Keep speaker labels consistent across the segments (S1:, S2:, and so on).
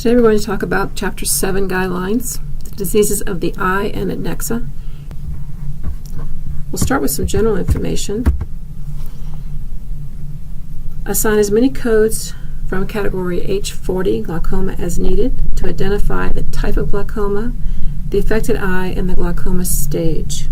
S1: Today we're going to talk about Chapter 7 guidelines, the diseases of the eye and adnexa. We'll start with some general information. Assign as many codes from category H40 glaucoma as needed to identify the type of glaucoma, the affected eye, and the glaucoma stage.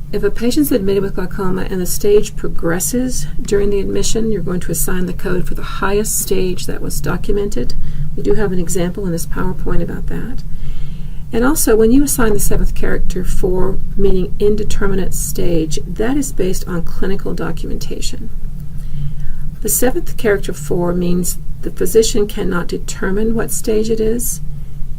S1: If a patient is admitted with glaucoma and the stage progresses during the admission, you're going to assign the code for the highest stage that was documented. We do have an example in this PowerPoint about that. And also, when you assign the seventh character for meaning indeterminate stage, that is based on clinical documentation. The seventh character 4 means the physician cannot determine what stage it is.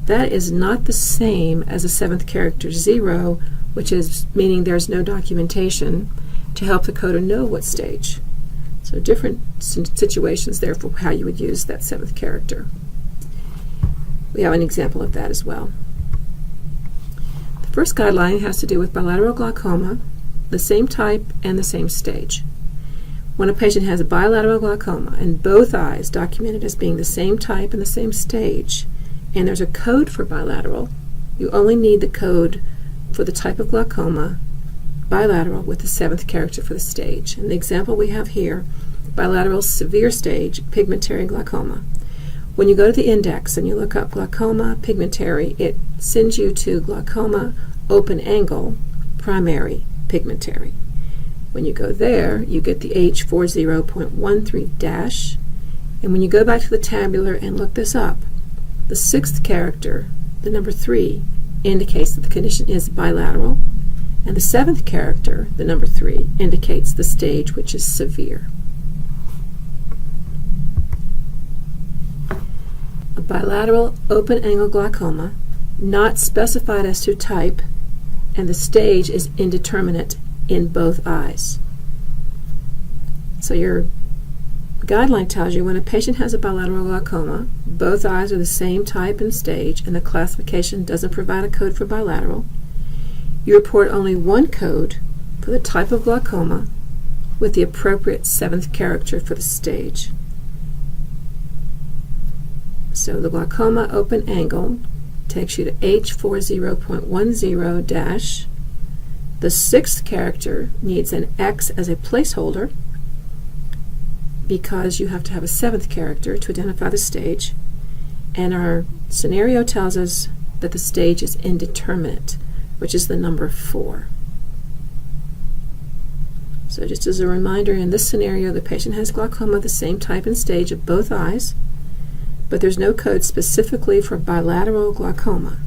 S1: That is not the same as the seventh character 0, which is meaning there's no documentation to help the coder know what stage. So different situations there for how you would use that seventh character. We have an example of that as well. The first guideline has to do with bilateral glaucoma, the same type and the same stage. When a patient has bilateral glaucoma and both eyes documented as being the same type and the same stage, and there's a code for bilateral, you only need the code for the type of glaucoma, bilateral, with the seventh character for the stage. And the example we have here, bilateral severe stage pigmentary glaucoma. When you go to the index and you look up glaucoma pigmentary, it sends you to glaucoma open angle primary pigmentary. When you go there, you get the H40.13 dash, and when you go back to the tabular and look this up, the sixth character, the number 3, indicates that the condition is bilateral, and the seventh character, the number 3, indicates the stage, which is severe. A bilateral open-angle glaucoma, not specified as to type, and the stage is indeterminate in both eyes. So your guideline tells you when a patient has a bilateral glaucoma, both eyes are the same type and stage, and the classification doesn't provide a code for bilateral, you report only one code for the type of glaucoma with the appropriate seventh character for the stage. So the glaucoma open angle takes you to H40.10 dash. The sixth character needs an X as a placeholder because you have to have a seventh character to identify the stage, and our scenario tells us that the stage is indeterminate, which is the number 4. So just as a reminder, in this scenario the patient has glaucoma the same type and stage of both eyes, but there's no code specifically for bilateral glaucoma,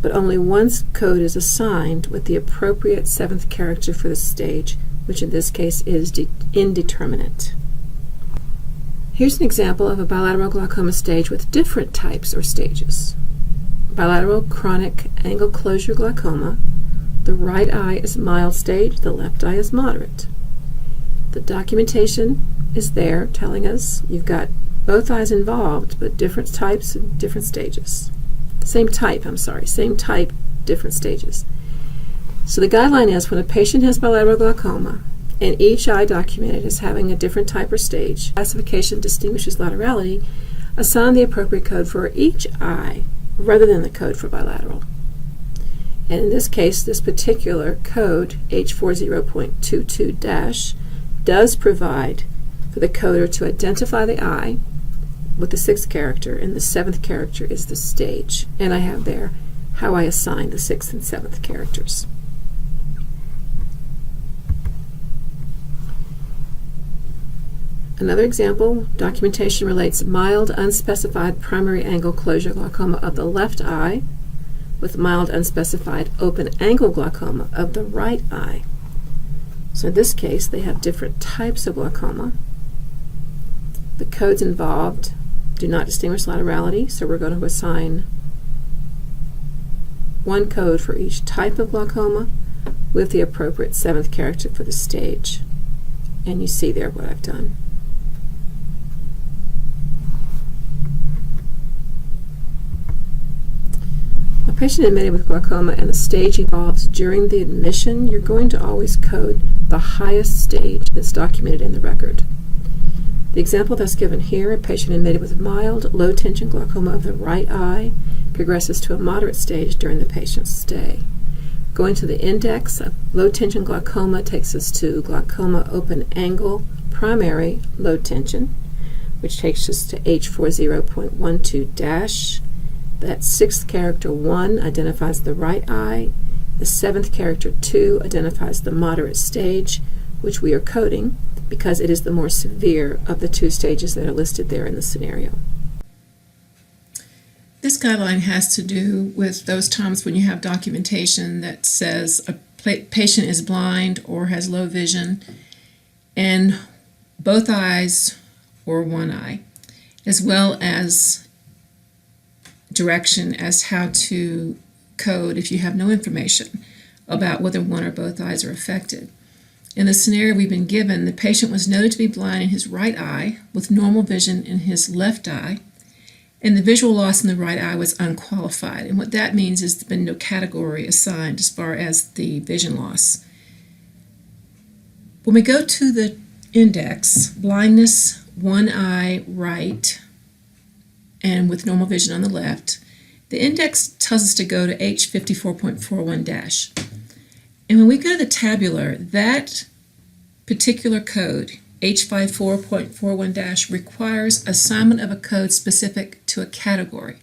S1: but only one code is assigned with the appropriate seventh character for the stage, which in this case is indeterminate. Here's an example of a bilateral glaucoma stage with different types or stages. Bilateral chronic angle closure glaucoma. The right eye is mild stage, the left eye is moderate. The documentation is there telling us you've got both eyes involved, but different types and different stages. Same type, different stages. So the guideline is when a patient has bilateral glaucoma and each eye documented as having a different type or stage, classification distinguishes laterality, assign the appropriate code for each eye rather than the code for bilateral. And in this case, this particular code, H40.22 dash, does provide for the coder to identify the eye with the sixth character, and the seventh character is the stage. And I have there how I assign the sixth and seventh characters. Another example, documentation relates mild unspecified primary angle closure glaucoma of the left eye with mild unspecified open angle glaucoma of the right eye. So in this case, they have different types of glaucoma. The codes involved do not distinguish laterality, so we're going to assign one code for each type of glaucoma with the appropriate seventh character for the stage. And you see there what I've done. A patient admitted with glaucoma and the stage evolves during the admission, you're going to always code the highest stage that's documented in the record. The example that's given here, a patient admitted with mild, low-tension glaucoma of the right eye progresses to a moderate stage during the patient's stay. Going to the index, low-tension glaucoma takes us to glaucoma open angle primary low tension, which takes us to H40.12-. That sixth character 1 identifies the right eye. The seventh character 2 identifies the moderate stage, which we are coding because it is the more severe of the two stages that are listed there in the scenario. This guideline has to do with those times when you have documentation that says a patient is blind or has low vision in both eyes or one eye, as well as direction as how to code if you have no information about whether one or both eyes are affected. In the scenario we've been given, the patient was noted to be blind in his right eye with normal vision in his left eye, and the visual loss in the right eye was unqualified. And what that means is there's been no category assigned as far as the vision loss. When we go to the index, blindness, one eye right, and with normal vision on the left, the index tells us to go to H54.41-. And when we go to the tabular, that particular code, H54.41-, requires assignment of a code specific to a category.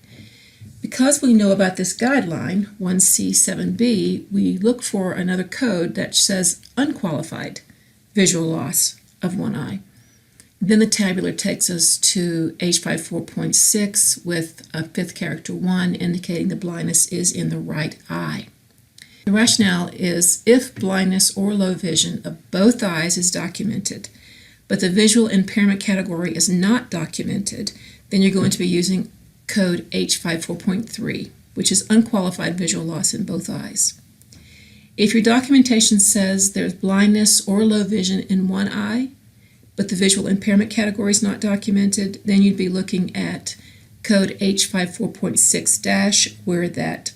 S1: Because we know about this guideline, 1C7B, we look for another code that says unqualified visual loss of one eye. Then the tabular takes us to H54.6 with a fifth character 1 indicating the blindness is in the right eye. The rationale is if blindness or low vision of both eyes is documented, but the visual impairment category is not documented, then you're going to be using code H54.3, which is unqualified visual loss in both eyes. If your documentation says there's blindness or low vision in one eye, but the visual impairment category is not documented, then you'd be looking at code H54.6-, where that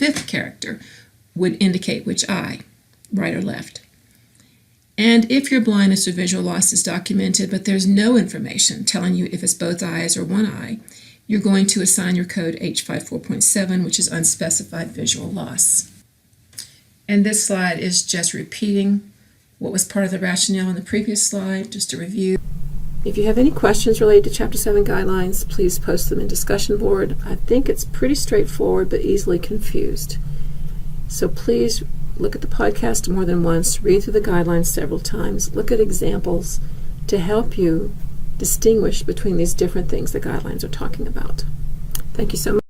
S1: fifth character would indicate which eye, right or left. And if your blindness or visual loss is documented, but there's no information telling you if it's both eyes or one eye, you're going to assign your code H54.7, which is unspecified visual loss. And this slide is just repeating what was part of the rationale in the previous slide, just a review. If you have any questions related to Chapter 7 guidelines, please post them in discussion board. I think it's pretty straightforward but easily confused. So please look at the podcast more than once, read through the guidelines several times, look at examples to help you distinguish between these different things the guidelines are talking about. Thank you so much.